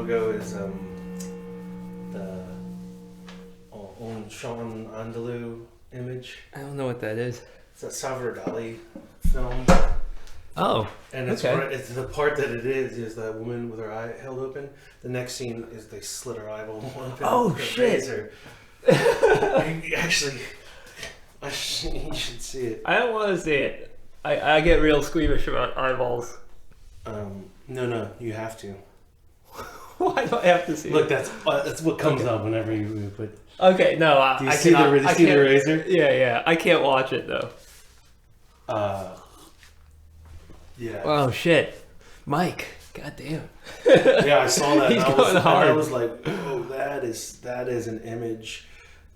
logo is the own Sean Andalou image. I don't know what that is. It's a Salvador Dali film. Oh, and it's okay. right, it's the part that it is that woman with her eye held open. The next scene is they slit her eyeball open. Oh, with a shit. razor. Actually, you should see it. I don't want to see it. I get real squeamish about eyeballs. No, you have to. Why do I have to see Look, it? that's what comes up whenever you put. Okay, no, Do you I see cannot. the razor? Yeah, I can't watch it though. Yeah. Oh shit, Mike, goddamn. Yeah, I saw that. He's and going hard. I was like, oh, that is an image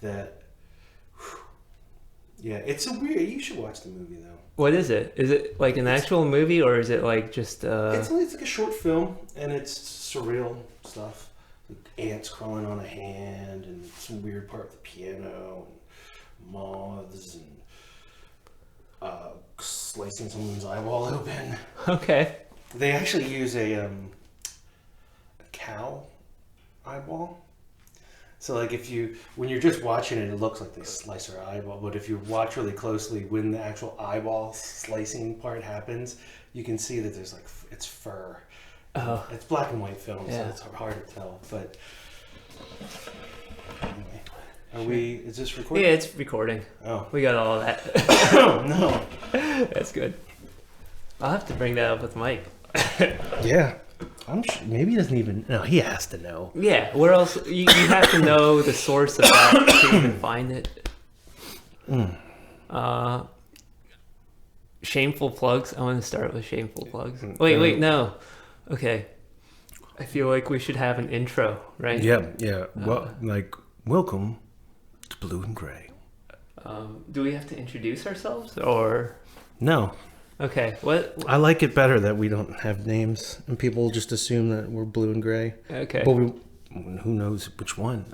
that. Yeah, it's a weird. You should watch the movie though. What is it? Is it like an actual movie or is it like just? It's like a short film, and it's surreal stuff. Like ants crawling on a hand, and some weird part of the piano, and moths, and slicing someone's eyeball open. Okay. They actually use a cow eyeball. So like when you're just watching it, it looks like they slice her eyeball. But if you watch really closely, when the actual eyeball slicing part happens, you can see that there's like it's fur. Oh. It's black and white film, Yeah. so it's hard to tell. But anyway, is this recording? Yeah, it's recording. Oh, We got all that. oh no. That's good. I'll have to bring that up with Mike. Yeah. I'm sure, maybe he doesn't even. No, he has to know. Yeah, where else? You have to know the source of that to even find it. Shameful Plugs. I want to start with Shameful Plugs. Wait, no. Okay. I feel like we should have an intro, right? Yeah. Well, welcome to Blue and Gray. Do we have to introduce ourselves or? No. Okay. What? I like it better that we don't have names and people just assume that we're blue and gray. Okay. But who knows which one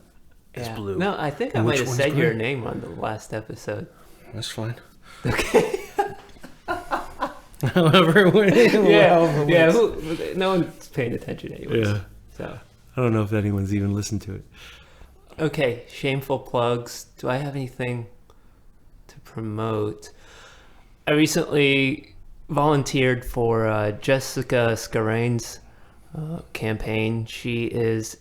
is blue? No, I think I and might which have one's said gray? your name on the last episode. That's fine. Okay. However, Yeah. No one's paying attention anyways. Yeah. So. I don't know if anyone's even listened to it. Okay, Shameful Plugs. Do I have anything to promote? I recently volunteered for Jessica Skarain's campaign. She's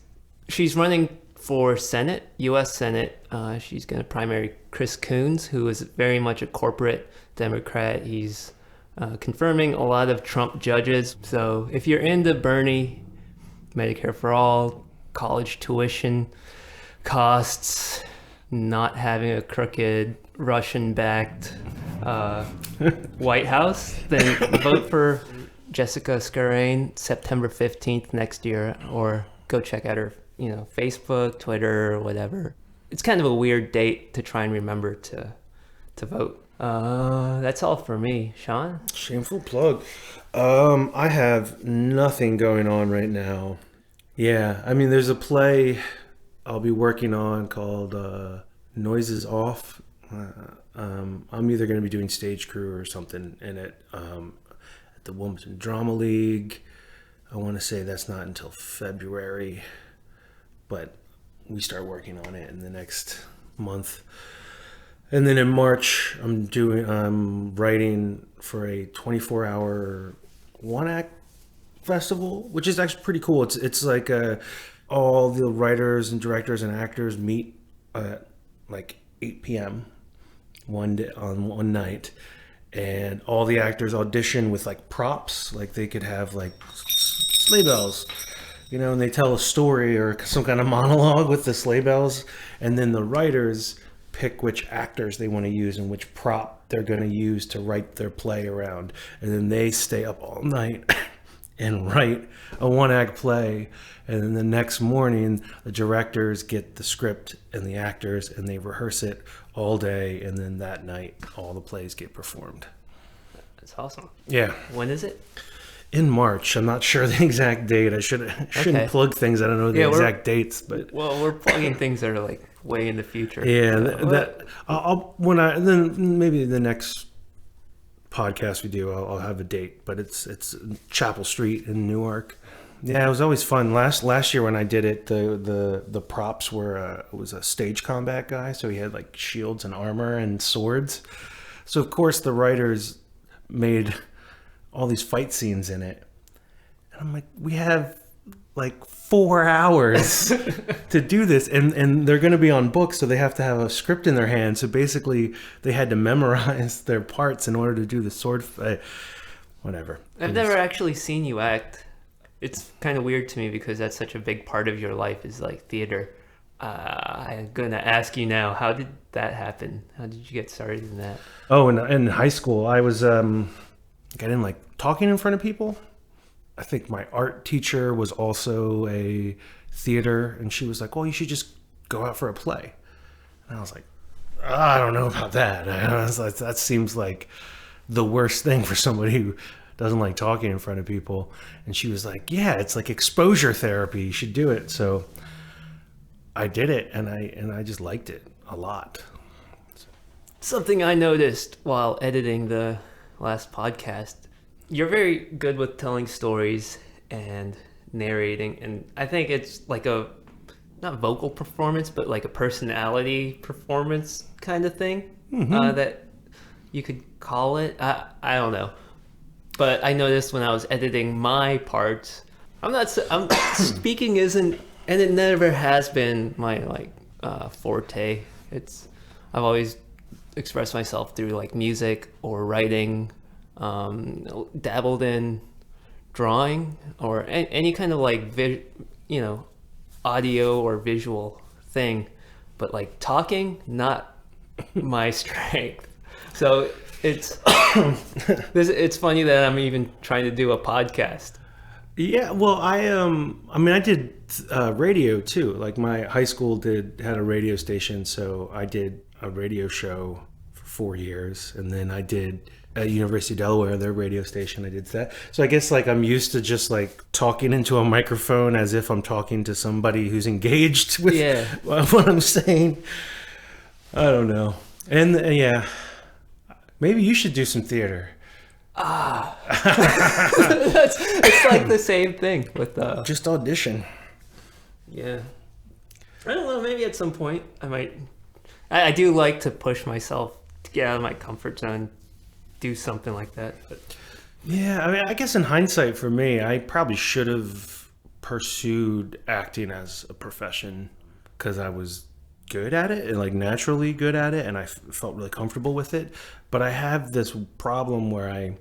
running for Senate, U.S. Senate. She's going to primary Chris Coons, who is very much a corporate Democrat. He's confirming a lot of Trump judges. So if you're into Bernie, Medicare for all, college tuition costs, not having a crooked Russian-backed White House, then vote for Jessica Skarain September 15th next year, or go check out her, Facebook, Twitter, or whatever. It's kind of a weird date to try and remember to vote. That's all for me. Sean? Shameful plug. I have nothing going on right now. Yeah, I mean, there's a play I'll be working on called Noises Off. I'm either going to be doing stage crew or something in it at the Women's Drama League. I want to say that's not until February, but we start working on it in the next month. And then in March, I'm writing for a 24-hour one-act festival, which is actually pretty cool. It's like all the writers and directors and actors meet at like 8 p.m. one day on one night, and all the actors audition with like props, like they could have like sleigh bells, and they tell a story or some kind of monologue with the sleigh bells, and then the writers pick which actors they want to use and which prop they're going to use to write their play around, and then they stay up all night and write a one-act play, and then the next morning the directors get the script and the actors and they rehearse it all day, and then that night all the plays get performed. That's awesome. Yeah. When is it? In March. I'm not sure the exact date. I shouldn't plug things I don't know the exact dates, but we're plugging things that are like way in the future. Yeah, then maybe the next podcast we do, I'll have a date, but it's Chapel Street in Newark. Yeah, it was always fun. Last year when I did it, the props were it was a stage combat guy, so he had like shields and armor and swords. So of course the writers made all these fight scenes in it, and I'm like, we have like 4 hours to do this, and they're going to be on books, so they have to have a script in their hand. So basically, they had to memorize their parts in order to do the sword fight. Whatever. I've never actually seen you act. It's kind of weird to me because that's such a big part of your life is like theater. I'm gonna ask you now, how did that happen? How did you get started in that? Oh, in high school, I was I didn't like talking in front of people. I think my art teacher was also a theater, and she was like, "Well, you should just go out for a play." And I was like, "I don't know about that." I was like, that seems like the worst thing for somebody who doesn't like talking in front of people. And she was like, "Yeah, it's like exposure therapy. You should do it." So I did it, and I just liked it a lot. Something I noticed while editing the last podcast, you're very good with telling stories and narrating, and I think it's like a not vocal performance, but like a personality performance kind of thing that you could call it. I don't know, but I noticed when I was editing my parts, I'm speaking isn't, and it never has been my like forte. I've always expressed myself through like music or writing, dabbled in drawing or any kind of like audio or visual thing, but like talking, not my strength. So it's funny that I'm even trying to do a podcast. Yeah, well, I did radio too. Like my high school had a radio station, so I did a radio show for 4 years, and then I did at University of Delaware, their radio station. I did that. So I guess like I'm used to just like talking into a microphone as if I'm talking to somebody who's engaged with what I'm saying. I don't know. And yeah, maybe you should do some theater. It's like the same thing with just audition. Yeah, I don't know, maybe at some point I might. I do like to push myself to get out of my comfort zone, do something like that, but yeah, I mean, I guess in hindsight for me, I probably should have pursued acting as a profession because I was good at it and like naturally good at it, and I felt really comfortable with it. But I have this problem where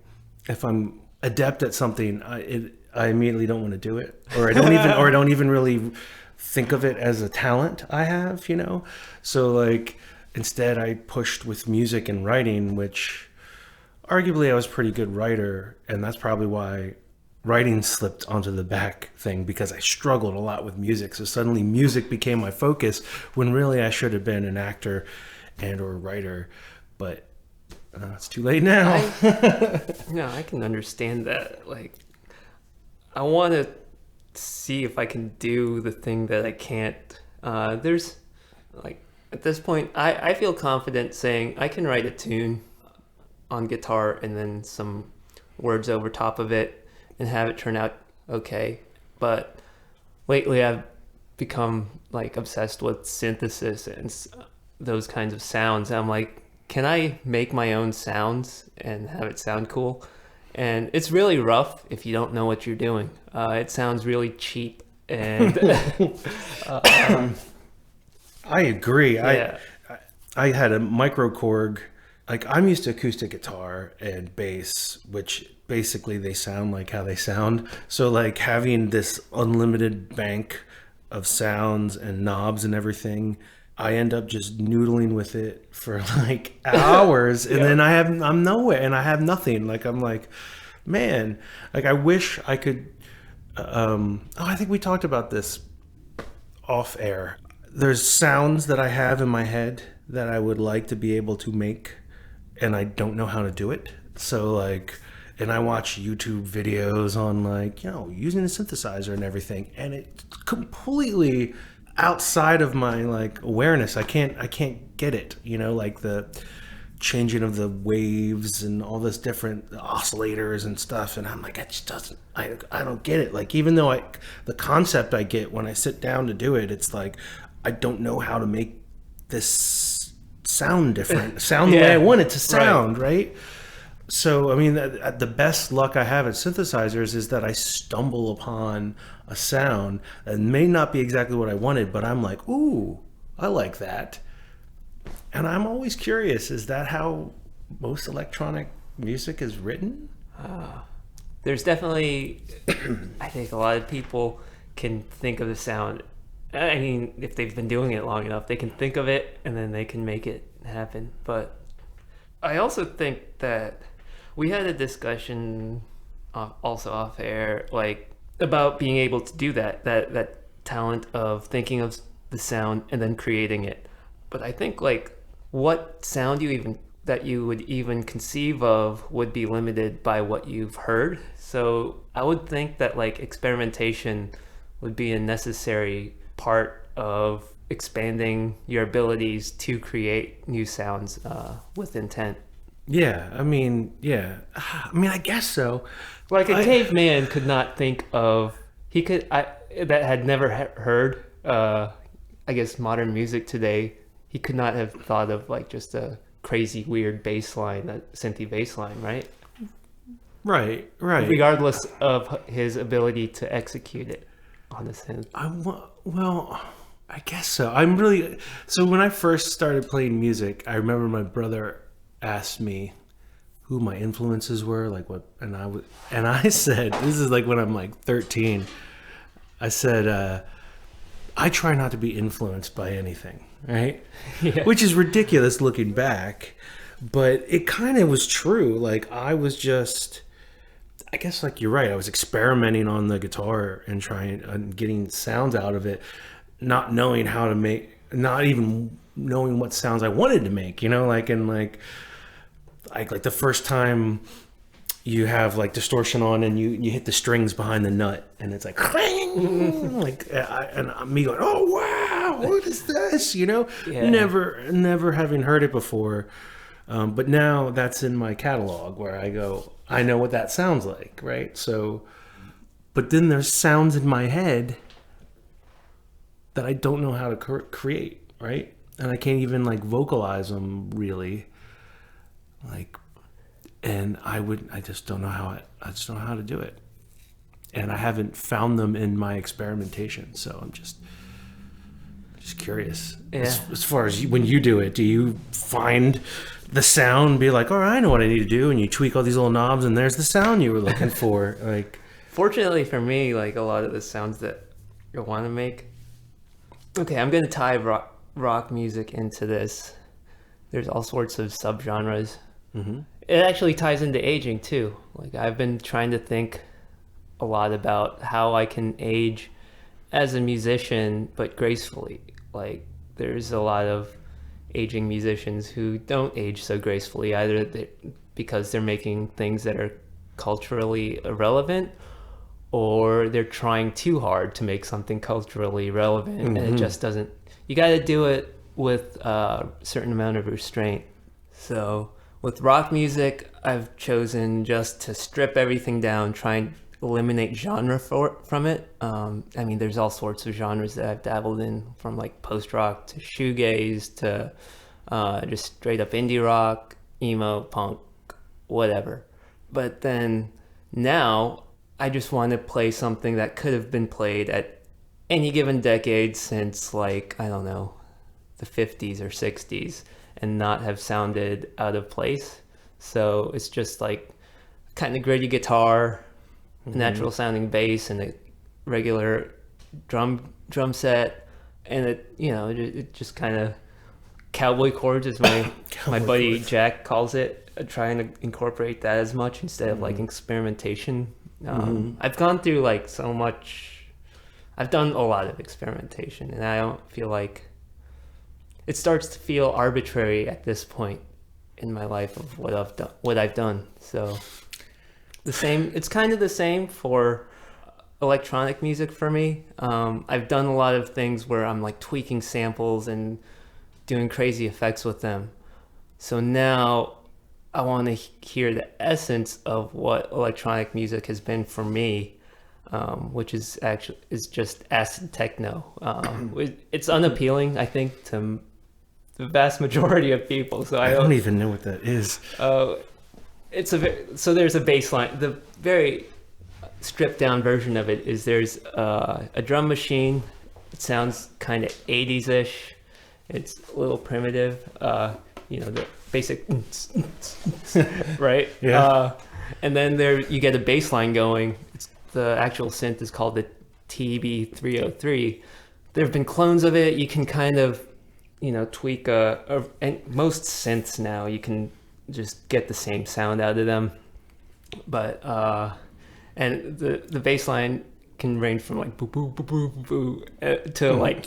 if I'm adept at something, I immediately don't want to do it, or I don't even really think of it as a talent I have, So like instead I pushed with music and writing, which arguably I was a pretty good writer, and that's probably why writing slipped onto the back thing, because I struggled a lot with music. So suddenly music became my focus when really I should have been an actor and or writer, but it's too late now. I can understand that. Like, I want to see if I can do the thing that I can't. There's like at this point, I feel confident saying I can write a tune on guitar and then some words over top of it and have it turn out okay. But lately I've become like obsessed with synthesis and those kinds of sounds. I'm like, can I make my own sounds and have it sound cool? And it's really rough if you don't know what you're doing. It sounds really cheap. And I agree. Yeah. I had a microKORG. Like, I'm used to acoustic guitar and bass, which basically they sound like how they sound. So like having this unlimited bank of sounds and knobs and everything, I end up just noodling with it for like hours, and then I'm nowhere and I have nothing. Like, I'm like, man, like I wish I could. I think we talked about this off air. There's sounds that I have in my head that I would like to be able to make, and I don't know how to do it. So like, and I watch YouTube videos on like, using a synthesizer and everything, and it's completely outside of my like awareness. I can't get it, like changing of the waves and all this different oscillators and stuff, and I'm like, it just doesn't. I don't get it. Like, even though the concept I get when I sit down to do it, it's like I don't know how to make this sound different, sound the way I want it to sound, right? So, I mean, the best luck I have at synthesizers is that I stumble upon a sound that may not be exactly what I wanted, but I'm like, ooh, I like that. And I'm always curious, is that how most electronic music is written? There's definitely, I think a lot of people can think of the sound. I mean, if they've been doing it long enough, they can think of it and then they can make it happen. But I also think that we had a discussion also off air, like about being able to do that talent of thinking of the sound and then creating it. But I think like what sound that you would even conceive of would be limited by what you've heard. So I would think that like experimentation would be a necessary part of expanding your abilities to create new sounds with intent. Yeah, I mean, I guess so. Like a caveman could not think of that had never heard I guess modern music today. He could not have thought of like just a crazy weird bass line, that synthy bass line, right? Right. Regardless of his ability to execute it on the synth. Well, I guess so. So when I first started playing music, I remember my brother asked me who my influences were, like what, and I said, this is like when I'm like 13. I said, I try not to be influenced by anything, right? Yeah. Which is ridiculous looking back, but it kind of was true. Like I was just, I guess like you're right. I was experimenting on the guitar and trying and getting sounds out of it, not knowing how to make, not even knowing what sounds I wanted to make, like the first time you have like distortion on and you hit the strings behind the nut and it's like and me going, oh wow, what is this, never having heard it before, but now that's in my catalog where I go, I know what that sounds like, right? So but then there's sounds in my head that I don't know how to create, right? And I can't even like vocalize them really, like, and I just don't know how to do it, and I haven't found them in my experimentation. So I'm just curious. As far as when you do it, do you find the sound, be like, all right, I know what I need to do, and you tweak all these little knobs, and there's the sound you were looking for? Like, fortunately for me, like a lot of the sounds that I want to make. Okay, I'm gonna tie rock music into this. There's all sorts of subgenres. mm-hmm. It actually ties into aging too. Like I've been trying to think a lot about how I can age as a musician, but gracefully. Like there's a lot of aging musicians who don't age so gracefully, either because they're making things that are culturally irrelevant, or they're trying too hard to make something culturally relevant, and it just doesn't. You got to do it with a certain amount of restraint. So with rock music, I've chosen just to strip everything down, try and eliminate genre from it. I mean, there's all sorts of genres that I've dabbled in, from like post-rock to shoegaze to just straight up indie rock, emo, punk, whatever. But then now I just want to play something that could have been played at any given decade since, like, I don't know, the 50s or 60s, and not have sounded out of place. So it's just like kind of gritty guitar, natural sounding bass, and a regular drum set, and it just kind of cowboy chords, as my buddy chords. Jack calls it. Trying to incorporate that as much instead of like experimentation. I've gone through like so much. I've done a lot of experimentation, and I don't feel like it starts to feel arbitrary at this point in my life of what I've done. So it's kind of the same for electronic music for me. I've done a lot of things where I'm like tweaking samples and doing crazy effects with them, So now I want to hear the essence of what electronic music has been for me, which is just acid techno. It's unappealing, I think, to the vast majority of people. So I don't even know what that is. So there's a bass line. The very stripped down version of it is there's a drum machine. It sounds kind of 80s ish. It's a little primitive. The basic right. Yeah. And then there you get a bass line going. The actual synth is called the TB303. There have been clones of it. You can kind of tweak and most synths now you can just get the same sound out of them, but and the bass line can range from like boo boo boo boo boo to like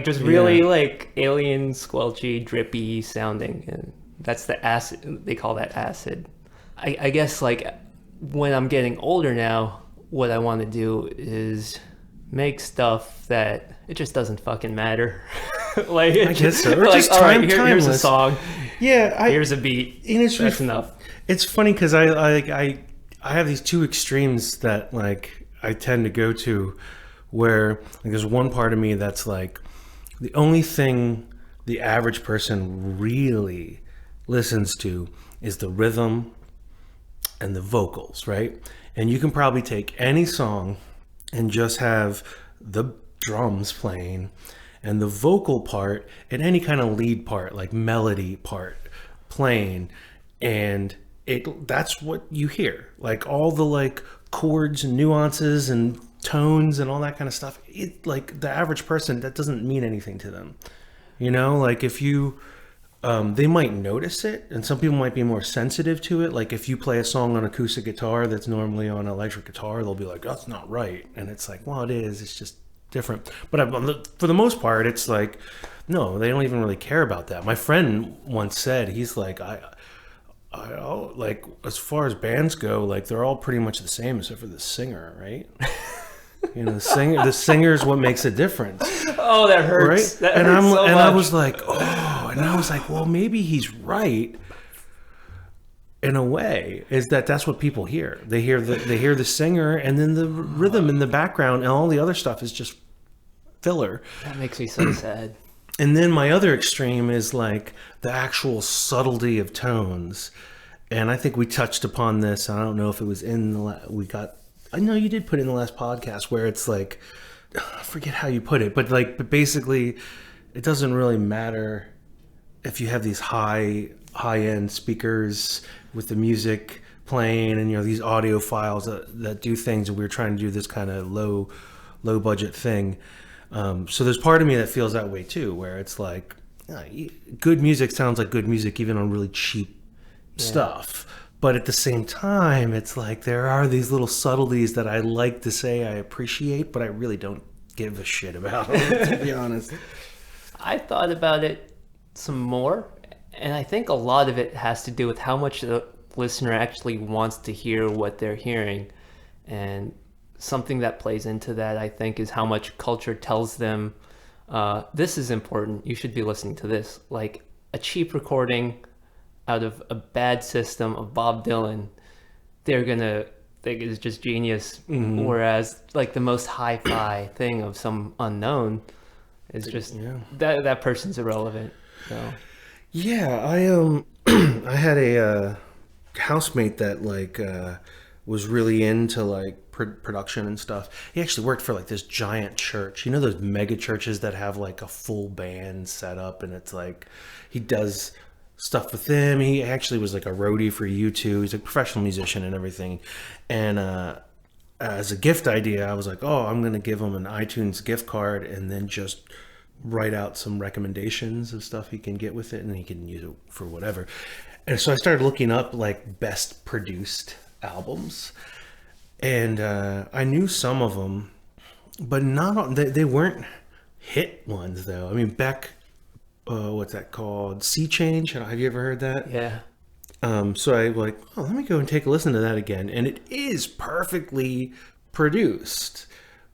just really like alien squelchy drippy sounding, and that's the acid. They call that acid. I guess like when I'm getting older now, what I want to do is make stuff that it just doesn't fucking matter. Like I guess so. Or like, just here's a song. Yeah, Here's a beat. That's enough. It's funny because I have these two extremes that like I tend to go to, where like, there's one part of me that's like the only thing the average person really listens to is the rhythm and the vocals, right? And you can probably take any song and just have the drums playing and the vocal part and any kind of lead part, like melody part playing, and that's what you hear. Like all the like chords and nuances and tones and all that kind of stuff. It like the average person, that doesn't mean anything to them. Like if you they might notice it, and some people might be more sensitive to it. Like if you play a song on acoustic guitar that's normally on electric guitar, they'll be like, that's not right. And it's like, well, it is. It's just different. But for the most part, it's like, no, they don't even really care about that. My friend once said, he's like, I like, as far as bands go, like they're all pretty much the same except for the singer, right? The singer is what makes a difference. Oh, that hurts. Right? That and hurts so much. I was like, oh, and I was like, well, maybe he's right. In a way, is that's what people hear. They hear the singer, and then the rhythm in the background, and all the other stuff is just filler. That makes me so sad. And then my other extreme is like the actual subtlety of tones, and I think we touched upon this. I don't know if it was in I know you did put it in the last podcast, where it's like, I forget how you put it, but basically, it doesn't really matter if you have these high-end speakers with the music playing, and these audio files that do things, and we're trying to do this kind of low budget thing. So there's part of me that feels that way too, where it's like, good music sounds like good music even on really cheap stuff. But at the same time, it's like there are these little subtleties that I like to say I appreciate, but I really don't give a shit about them, to be honest. I thought about it some more, and I think a lot of it has to do with how much the listener actually wants to hear what they're hearing. And something that plays into that, I think, is how much culture tells them, this is important, you should be listening to this. Like a cheap recording out of a bad system of Bob Dylan, they're gonna think it's just genius. Mm-hmm. Whereas like the most hi-fi thing of some unknown is just that person's irrelevant. So yeah, I had a housemate that like was really into like production and stuff. He actually worked for like this giant church. Those mega churches that have like a full band set up, and it's like he does stuff with them. He actually was like a roadie for U2. He's a professional musician and everything. And as a gift idea, I was like, oh, I'm going to give him an iTunes gift card and then just write out some recommendations of stuff he can get with it, and he can use it for whatever. And so I started looking up like best produced albums, and I knew some of them, but not all, they weren't hit ones though. I mean, Beck, what's that called? Sea Change. Have you ever heard that? Yeah. So I like, oh, let me go and take a listen to that again. And it is perfectly produced,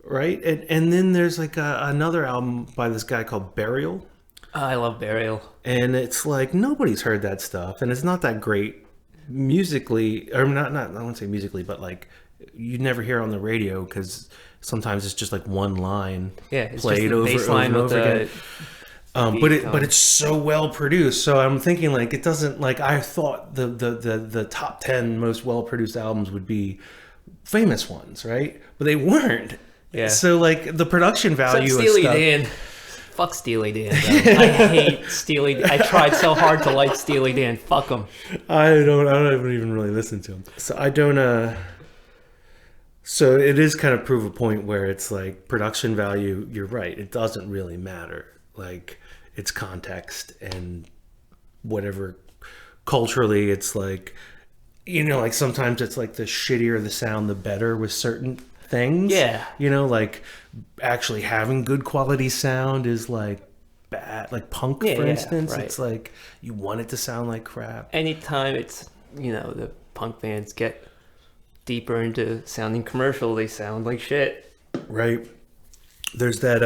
right? And then there's like another album by this guy called Burial. I love Burial. And it's like nobody's heard that stuff, and it's not that great musically, or not. I wouldn't say musically, but like you never hear it on the radio because sometimes it's just like one line Yeah, it's played just the over bass and line with over the again. But it's so well produced. So I'm thinking like it doesn't like I thought the top 10 most well produced albums would be famous ones, right? But they weren't. Yeah. So like the production value Except of Steely stuff. Dan. Fuck Steely Dan. Though. I hate Steely Dan. I tried so hard to like Steely Dan. Fuck them. I don't even really listen to them. So I don't so it is kind of prove a point where it's like production value, you're right, it doesn't really matter. Like it's context and whatever culturally it's like like sometimes it's like the shittier the sound the better with certain things. Yeah. Like actually having good quality sound is like bad. Like punk, for instance, right. It's like you want it to sound like crap. Anytime it's, the punk bands get deeper into sounding commercial, they sound like shit. Right. There's that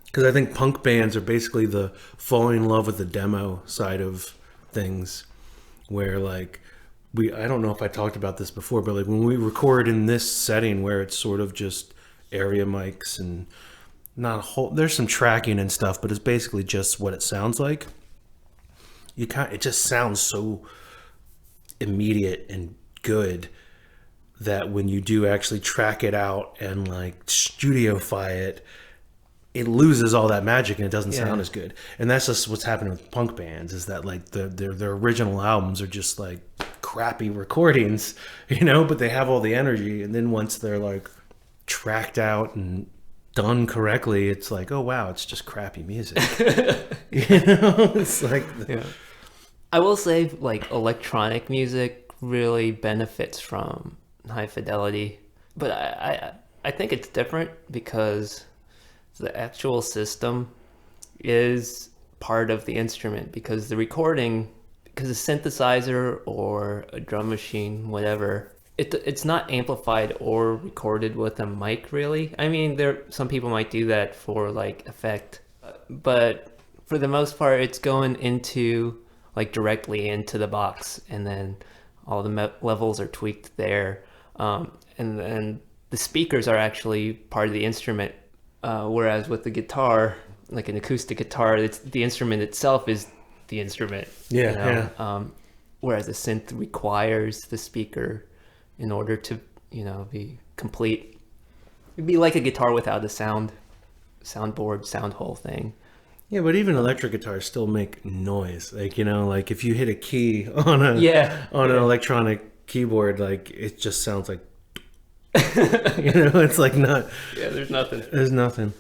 because I think punk bands are basically the falling in love with the demo side of things, where like I don't know if I talked about this before, but like when we record in this setting where it's sort of just area mics and not a whole, there's some tracking and stuff, but it's basically just what it sounds like. It just sounds so immediate and good that when you do actually track it out and like studioify it, it loses all that magic and it doesn't sound as good. And that's just what's happening with punk bands, is that like their original albums are just like crappy recordings, but they have all the energy. And then once they're like tracked out and done correctly, it's like, oh wow, it's just crappy music. It's like I will say like electronic music really benefits from high fidelity, but I think it's different because the actual system is part of the instrument, because the recording, because a synthesizer or a drum machine, whatever, it's not amplified or recorded with a mic really. I mean, some people might do that for like effect, but for the most part it's going into like directly into the box, and then all the levels are tweaked there, and then the speakers are actually part of the instrument. Whereas with the guitar, like an acoustic guitar, the instrument itself is the instrument. Whereas the synth requires the speaker in order to, be complete. It'd be like a guitar without a soundboard, sound hole thing. Yeah, but even electric guitars still make noise. Like, like if you hit a key on an electronic keyboard, like it just sounds like it's like not. Yeah, there's nothing. There's nothing.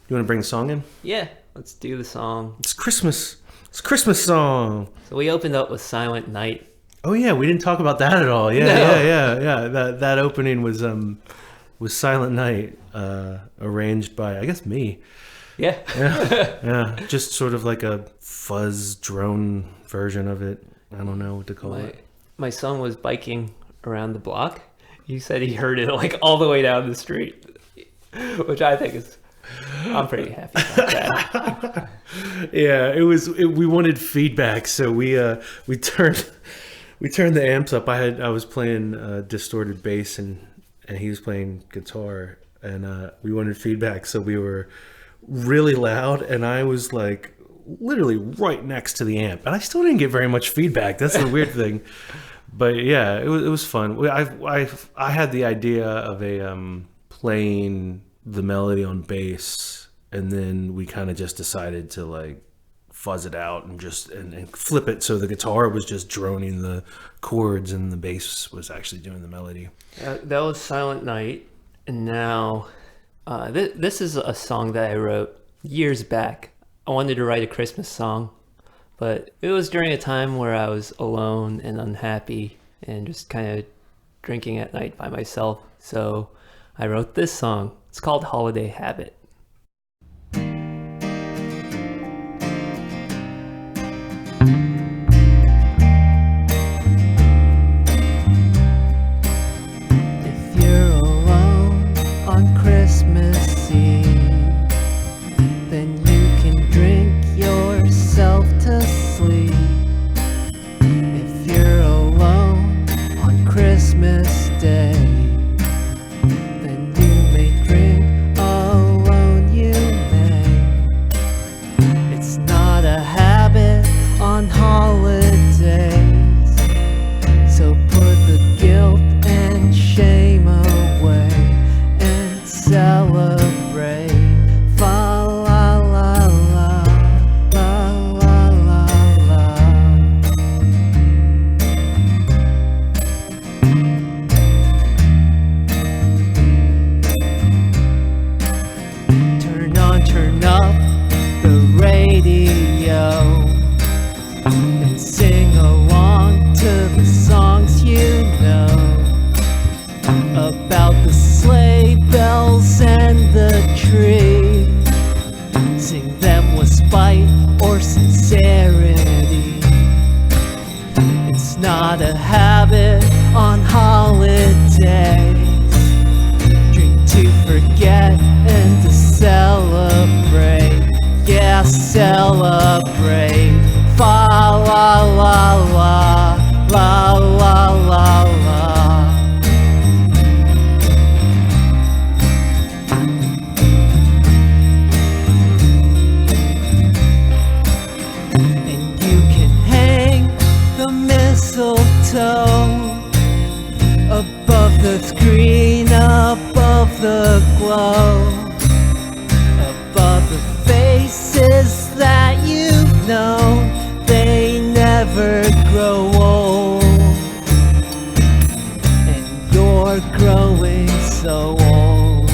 You want to bring the song in? Yeah, let's do the song. It's Christmas. It's a Christmas song. So we opened up with Silent Night. Oh yeah, we didn't talk about that at all. Yeah. That opening was Silent Night, arranged by I guess me. Yeah. Just sort of like a fuzz drone version of it. I don't know what to call it. My son was biking around the block. He said he heard it like all the way down the street, which I think is, I'm pretty happy about that. Yeah, we wanted feedback, so we turned the amps up. I was playing distorted bass and he was playing guitar, and we wanted feedback, so we were really loud, and I was like literally right next to the amp, and I still didn't get very much feedback. That's the weird thing. But yeah, it was fun. I had the idea of playing the melody on bass, and then we kind of just decided to like fuzz it out and just and flip it so the guitar was just droning the chords and the bass was actually doing the melody. That was Silent Night, and now this is a song that I wrote years back. I wanted to write a Christmas song, but it was during a time where I was alone and unhappy and just kind of drinking at night by myself. So I wrote this song. It's called Holiday Habit. If you're alone on Christmas Eve, then you can drink your habit on holidays. Drink to forget and to celebrate. Yeah, celebrate. Fa la la la, la la la la. And you can hang the mistletoe above the screen, above the glow, above the faces that you've known. They never grow old, and you're growing so old.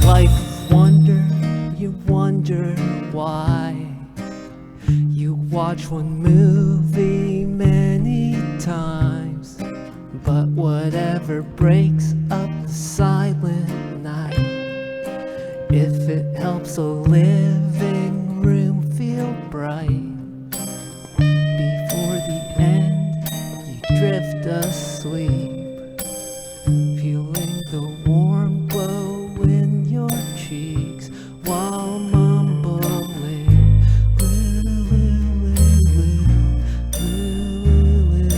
Life of wonder, you wonder why. You watch one movie many times, but whatever breaks up the silent night, if it helps a living room feel bright, before the end you drift asleep, feeling the warm glow in your cheeks while mumbling woo, woo, woo, woo, woo, woo.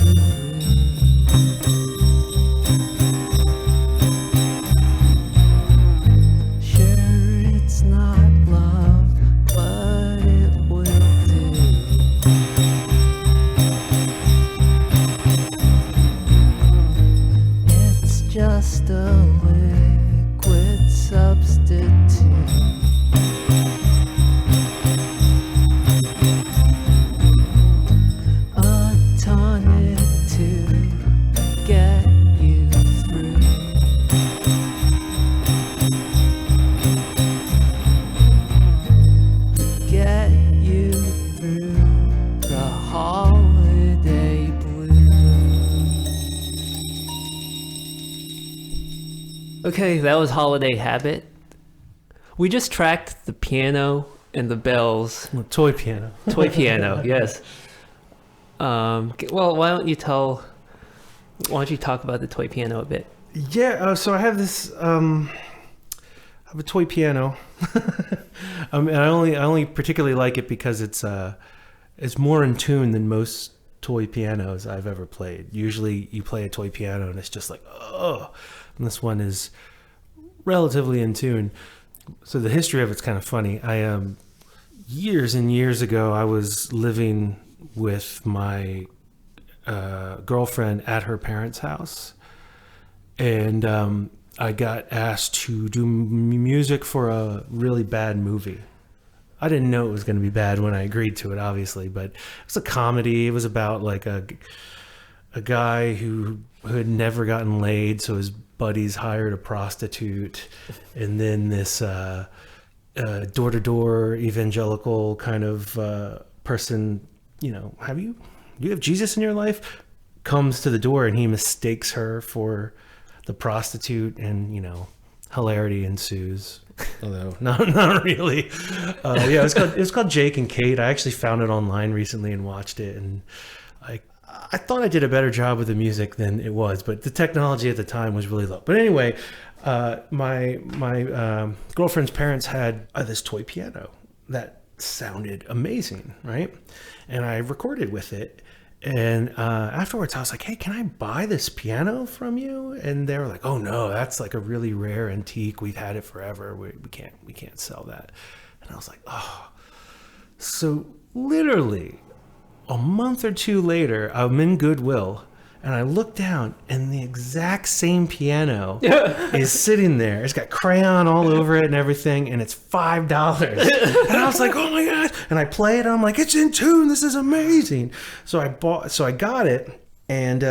Sure, it's not love, but it will do. It's just a liquid substitute. A tonic to get you through. Get you through the holiday blues. Okay, that was Holiday Habit. We just tracked the piano and the bells. Well, toy piano. Toy piano, yes. Well, why don't you talk about the toy piano a bit? Yeah, so I have this. I have a toy piano. And I only particularly like it because it's more in tune than most toy pianos I've ever played. Usually, you play a toy piano and it's just like, oh, and this one is relatively in tune. So the history of it's kind of funny. I years and years ago, I was living with my girlfriend at her parents' house, and I got asked to do music for a really bad movie. I didn't know it was going to be bad when I agreed to it, obviously, but it was a comedy. It was about like a guy who had never gotten laid, so his buddies hired a prostitute, and then this door-to-door evangelical kind of person, you know, do you have Jesus in your life? Comes to the door and he mistakes her for the prostitute, and hilarity ensues. Although not really. Yeah, it was called Jake and Kate. I actually found it online recently and watched it, and I thought I did a better job with the music than it was, but the technology at the time was really low. But anyway, my girlfriend's parents had this toy piano that sounded amazing, right? And I recorded with it. And afterwards, I was like, "Hey, can I buy this piano from you?" And they were like, "Oh no, that's like a really rare antique. We've had it forever. We can't sell that." And I was like, "Oh." So literally a month or two later, I'm in Goodwill, and I look down, and the exact same piano is sitting there. It's got crayon all over it and everything, and it's $5. And I was like, "Oh my gosh!" And I play it, and I'm like, "It's in tune. This is amazing." So I got it, and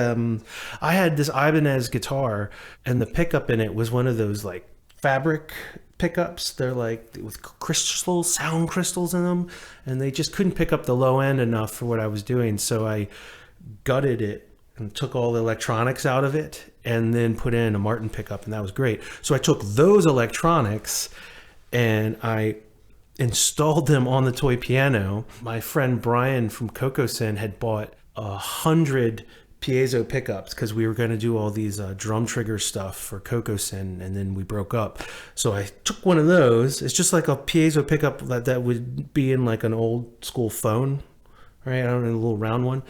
I had this Ibanez guitar, and the pickup in it was one of those like fabric pickups. They're like with sound crystals in them, and they just couldn't pick up the low end enough for what I was doing. So I gutted it and took all the electronics out of it, and then put in a Martin pickup, and that was great. So I took those electronics and I installed them on the toy piano. My friend Brian from Cocosin had bought 100 piezo pickups because we were going to do all these drum trigger stuff for Cocosin, and then we broke up. So I took one of those. It's just like a piezo pickup that would be in like an old school phone, right? I don't know, a little round one.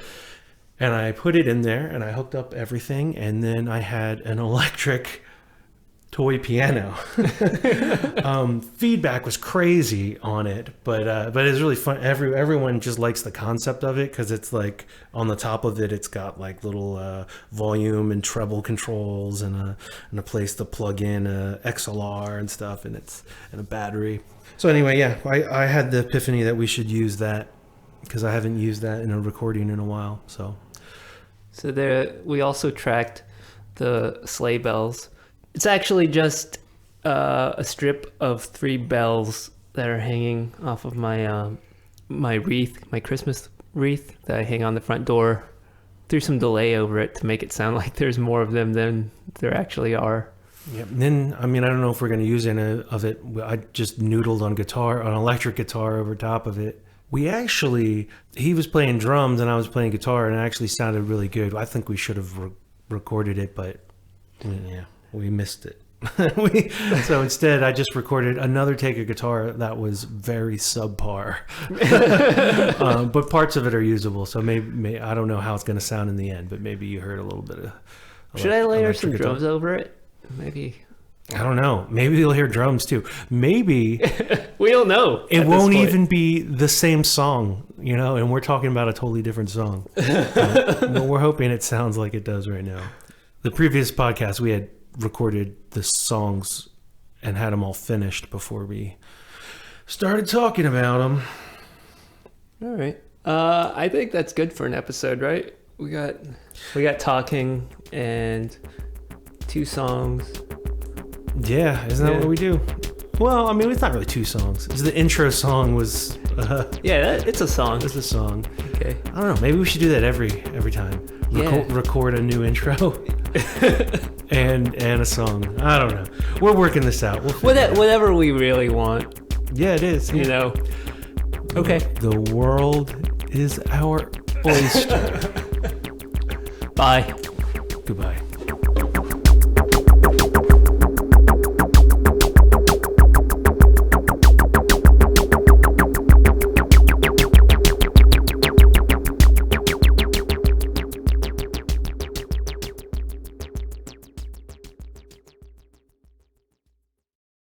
And I put it in there and I hooked up everything, and then I had an electric toy piano. Feedback was crazy on it, but it's really fun. Everyone just likes the concept of it because it's like on the top of it, it's got like little volume and treble controls and a place to plug in a XLR and stuff, and a battery. So anyway, yeah, I had the epiphany that we should use that because I haven't used that in a recording in a while. So there, we also tracked the sleigh bells. It's actually just a strip of 3 bells that are hanging off of my my wreath, my Christmas wreath that I hang on the front door. Threw some delay over it to make it sound like there's more of them than there actually are. Yeah. Then, I mean, I don't know if we're going to use any of it. I just noodled on electric guitar over top of it. He was playing drums and I was playing guitar, and it actually sounded really good. I think we should have recorded it, but yeah. We missed it. So instead, I just recorded another take of guitar that was very subpar. But parts of it are usable. So maybe I don't know how it's going to sound in the end, but maybe you heard a little bit of. Should I layer some drums over it? Maybe. I don't know. Maybe you'll hear drums too. Maybe we don't know. It won't even be the same song, and we're talking about a totally different song. But we're hoping it sounds like it does right now. The previous podcast, we had recorded the songs and had them all finished before we started talking about them. All right. I think that's good for an episode, right? We got talking and 2 songs. Yeah, isn't that what we do? Well, I mean, it's not really 2 songs. The intro song was. It's a song. It's a song. Okay. I don't know. Maybe we should do that every time. Record a new intro. and a song. I don't know. We're working this out. Whatever we really want. Yeah, it is. Yeah. Okay. The world is our oyster. Bye. Goodbye.